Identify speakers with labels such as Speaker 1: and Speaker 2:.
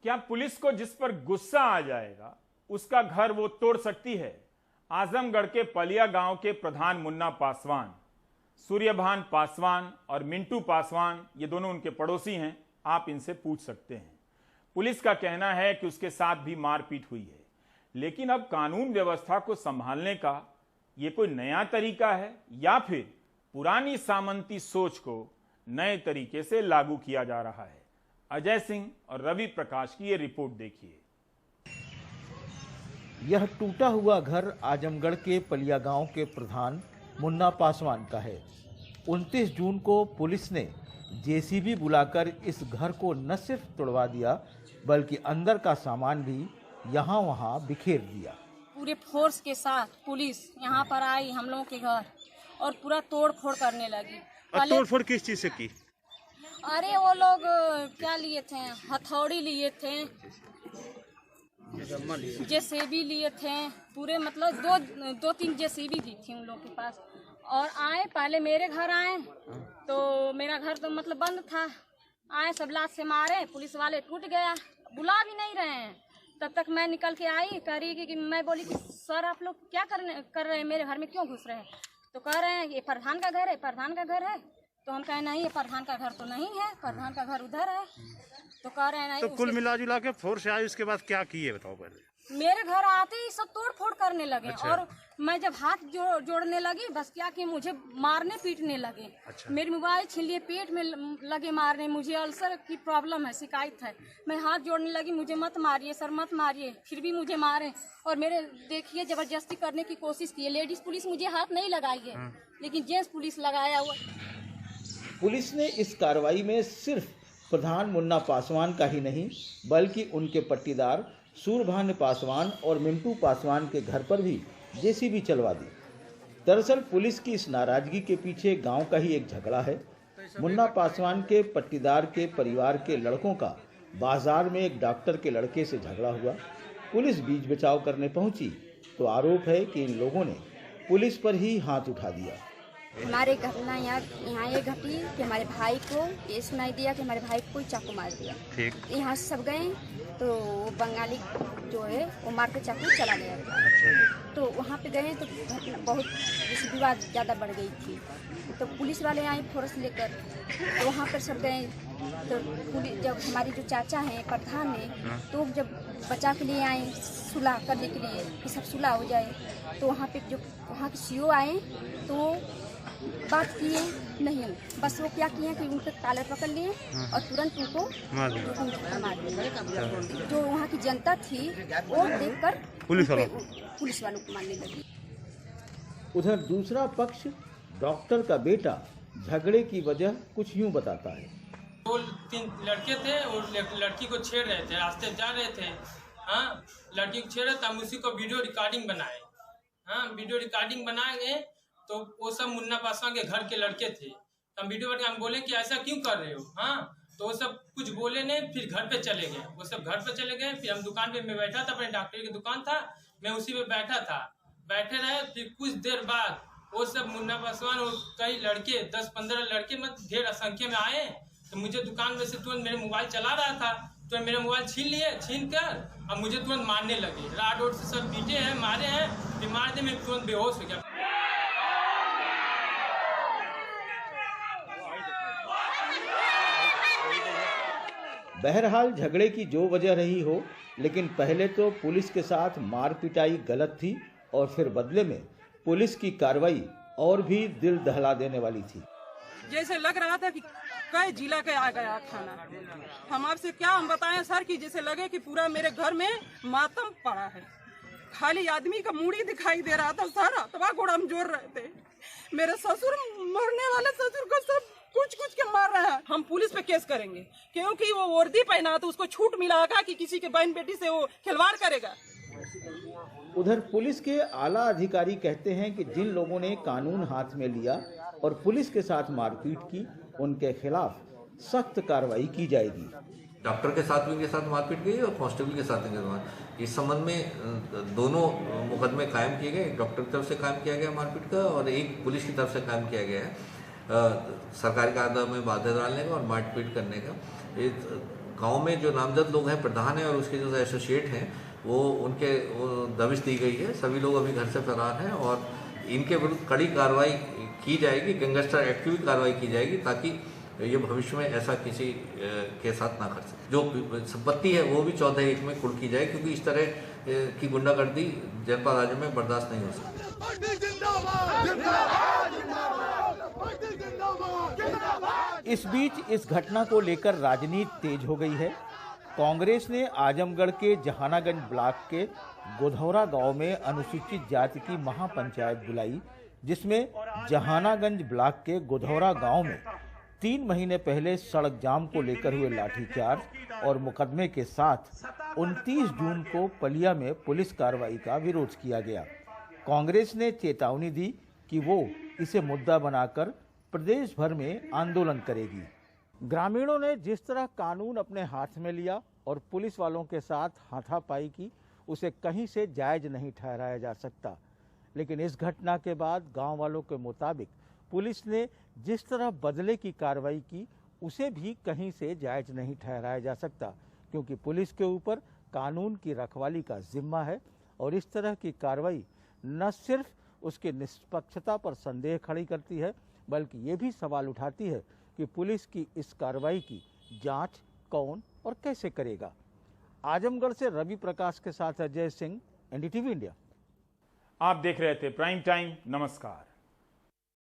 Speaker 1: क्या पुलिस को जिस पर गुस्सा आ जाएगा उसका घर वो तोड़ सकती है? आजमगढ़ के पलिया गांव के प्रधान मुन्ना पासवान, सूर्यभान पासवान और मिंटू पासवान, ये दोनों उनके पड़ोसी हैं। आप इनसे पूछ सकते हैं। पुलिस का कहना है कि उसके साथ भी मारपीट हुई है, लेकिन अब कानून व्यवस्था को संभालने का ये कोई नया तरीका है या फिर पुरानी सामंती सोच को नए तरीके से लागू किया जा रहा है? अजय सिंह और रवि प्रकाश की ये रिपोर्ट देखिए।
Speaker 2: यह टूटा हुआ घर आजमगढ़ के पलिया गांव के प्रधान मुन्ना पासवान का है। 29 जून को पुलिस ने जेसीबी बुलाकर इस घर को न सिर्फ तोड़वा दिया बल्कि अंदर का सामान भी यहाँ वहाँ बिखेर दिया।
Speaker 3: पूरे फोर्स के साथ पुलिस यहाँ पर आई हम लोगों के घर और पूरा तोड़ फोड़ करने लगी।
Speaker 4: तोड़ फोड़ किस चीज से की?
Speaker 3: अरे वो लोग क्या लिए थे, हथौड़ी लिए थे, जेसीबी लिए थे, पूरे मतलब दो तीन जेसीबी भी थी उन लोग के पास। और आए, पहले मेरे घर आए तो मेरा घर तो मतलब बंद था। आए, सब लात से मारे, पुलिस वाले टूट गया, बुला भी नहीं रहे हैं। तब तक मैं निकल के आई, कह रही कि मैं बोली कि सर आप लोग क्या कर रहे हैं, मेरे घर में क्यों घुस रहे हैं? तो कह रहे हैं ये प्रधान का घर है, प्रधान का घर है। तो हम कहे नहीं, ये प्रधान का घर तो नहीं है, प्रधान का घर उधर है। तो कह रहे हैं नहीं।
Speaker 4: तो कुल मिला जुला के फोर्स आई, उसके बाद क्या किए बताओ पहले?
Speaker 3: मेरे घर आते ही सब तोड़ फोड़ करने लगे।
Speaker 4: अच्छा।
Speaker 3: और मैं जब हाथ जोड़ने लगी, बस क्या कि मुझे मारने पीटने लगे।
Speaker 4: अच्छा।
Speaker 3: मेरे मोबाइल छीन लिए, पेट में लगे मारने। मुझे अल्सर की प्रॉब्लम है, शिकायत है। मैं हाथ जोड़ने लगी, मुझे मत मारिए सर, मत मारिए, फिर भी मुझे मारे। और मेरे देखिए जबरदस्ती करने की कोशिश की। लेडीज पुलिस मुझे हाथ नहीं लगाई है, लेकिन जेंट्स पुलिस लगाया हुआ।
Speaker 2: पुलिस ने इस कार्रवाई में सिर्फ प्रधान मुन्ना पासवान का ही नहीं बल्कि उनके पट्टीदार सूर्यभान पासवान और मिंटू पासवान के घर पर भी जेसीबी चलवा दी। दरअसल पुलिस की इस नाराजगी के पीछे गांव का ही एक झगड़ा है। मुन्ना पासवान के पट्टीदार के परिवार के लड़कों का बाजार में एक डॉक्टर के लड़के से झगड़ा हुआ। पुलिस बीच बचाव करने पहुंची तो आरोप है कि इन लोगों ने पुलिस पर ही हाथ उठा दिया।
Speaker 5: हमारे घटना यहाँ ये घटी कि हमारे भाई को ये सुनाई दिया कि हमारे भाई को कोई चाकू मार दिया। ठीक। यहाँ से सब गए तो वो बंगाली जो है वो मार के चाकू चला गया था। अच्छा। तो वहाँ पे गए तो घटना बहुत जैसे विवाद ज़्यादा बढ़ गई थी। तो पुलिस वाले आए फोर्स लेकर, तो वहाँ पर सब गए। तो पुलिस जब हमारी जो चाचा हैं प्रधान हैं, तो जब बचा के लिए आए सुलह करने के लिए कि सब सुलह हो जाए, तो वहाँ पे जो वहाँ के सीओ आए तो बात किए नहीं, बस वो क्या किए कि उनके कॉलर पकड़ लिए और तुरंत उनको मार दिया। जो वहाँ की जनता थी वो देखकर पुलिस वालों को मारने लगी।
Speaker 2: उधर दूसरा पक्ष डॉक्टर का बेटा झगड़े की वजह कुछ यूं बताता है।
Speaker 6: 2-3 लड़के थे और लड़की को छेड़ रहे थे, रास्ते जा रहे थे। हाँ, लड़की को छेड़ रहे थे, हम उसी को वीडियो रिकॉर्डिंग बनाए। हाँ, वीडियो रिकॉर्डिंग बनाए तो वो सब मुन्ना पासवान के घर के लड़के थे। तो हम वीडियो बना, हम बोले कि ऐसा क्यों कर रहे हो? हाँ, तो वो सब कुछ बोले नहीं, फिर घर पे चले गए। वो सब घर पे चले गए। फिर हम दुकान पे, मैं बैठा था, अपने डॉक्टर की दुकान था, मैं उसी पे बैठा था, बैठे रहे। फिर कुछ देर बाद वो सब मुन्ना पासवान और कई लड़के 10-15 लड़के मतलब ढेर संख्या में आए। तो मुझे दुकान में से तुरंत, मेरे मोबाइल चला रहा था, तो मेरा मोबाइल छीन लिए, छीन कर अब मुझे तुरंत मारने लगे। राड वोड से सब पीटे हैं, मारे हैं, फिर मार दे, मैं तुरंत बेहोश हो गया।
Speaker 2: बहरहाल झगड़े की जो वजह रही हो, लेकिन पहले तो पुलिस के साथ मार पिटाई गलत थी और फिर बदले में पुलिस की कार्रवाई और भी दिल दहला देने वाली थी।
Speaker 7: जैसे लग रहा था कि कई जिला के आ गया खाना। हम आपसे क्या हम बताएं सर कि जैसे लगे कि पूरा मेरे घर में मातम पड़ा है। खाली आदमी का मूड़ी दिखाई दे रहा था सर, अथवा गोड़ हम जोड़ रहे थे। मेरे ससुर, मरने वाले ससुर को सब कुछ के मार रहे हैं। हम पुलिस पे केस करेंगे क्योंकि वो वर्दी पहना तो उसको छूट मिला होगा कि किसी के बहन बेटी से वो खिलवाड़ करेगा।
Speaker 2: उधर पुलिस के आला अधिकारी कहते हैं कि जिन लोगों ने कानून हाथ में लिया और पुलिस के साथ मारपीट की, उनके खिलाफ सख्त कार्रवाई की जाएगी।
Speaker 8: डॉक्टर के साथ भी उनके साथ मारपीट गई और कांस्टेबल के साथ इनके इस संबंध में दोनों मुकदमे कायम किए गए। डॉक्टर की तरफ से कायम किया गया मारपीट का और एक पुलिस की तरफ से कायम किया गया है सरकारी कायदा में बाधा डालने का और मारपीट करने का। गांव में जो नामजद लोग हैं, प्रधान है और उसके जो एसोसिएट हैं, वो दबिश दी गई है। सभी लोग अभी घर से फरार हैं और इनके विरुद्ध कड़ी कार्रवाई की जाएगी, गैंगस्टर एक्ट की भी कार्रवाई की जाएगी, ताकि ये भविष्य में ऐसा किसी के साथ ना कर सके। जो संपत्ति है वो भी 14(1) में कुर्क की जाए, क्योंकि इस तरह की गुंडागर्दी जनपद राज्य में बर्दाश्त नहीं हो सकती।
Speaker 2: इस बीच इस घटना को लेकर राजनीति तेज हो गई है। कांग्रेस ने आजमगढ़ के जहानागंज ब्लॉक के गोधौरा गांव में अनुसूचित जाति की महापंचायत बुलाई, जिसमें जहानागंज ब्लॉक के गोधौरा गांव में 3 महीने पहले सड़क जाम को लेकर हुए लाठीचार्ज और मुकदमे के साथ 29 जून को पलिया में पुलिस कार्रवाई का विरोध किया गया। कांग्रेस ने चेतावनी दी कि वो इसे मुद्दा बनाकर प्रदेश भर में आंदोलन करेगी। ग्रामीणों ने जिस तरह कानून अपने हाथ में लिया और पुलिस वालों के साथ हाथापाई की, उसे कहीं से जायज नहीं ठहराया जा सकता। लेकिन इस घटना के बाद गांव वालों के मुताबिक पुलिस ने जिस तरह बदले की कार्रवाई की, उसे भी कहीं से जायज नहीं ठहराया जा सकता, क्योंकि पुलिस के ऊपर कानून की रखवाली का जिम्मा है और इस तरह की कार्रवाई न सिर्फ उसकी निष्पक्षता पर संदेह खड़ी करती है, बल्कि ये भी सवाल उठाती है कि पुलिस की इस कार्रवाई की जांच कौन और कैसे करेगा। आजमगढ़ से रवि प्रकाश के साथ अजय सिंह, एनडीटीवी इंडिया।
Speaker 1: आप देख रहे थे प्राइम टाइम। नमस्कार।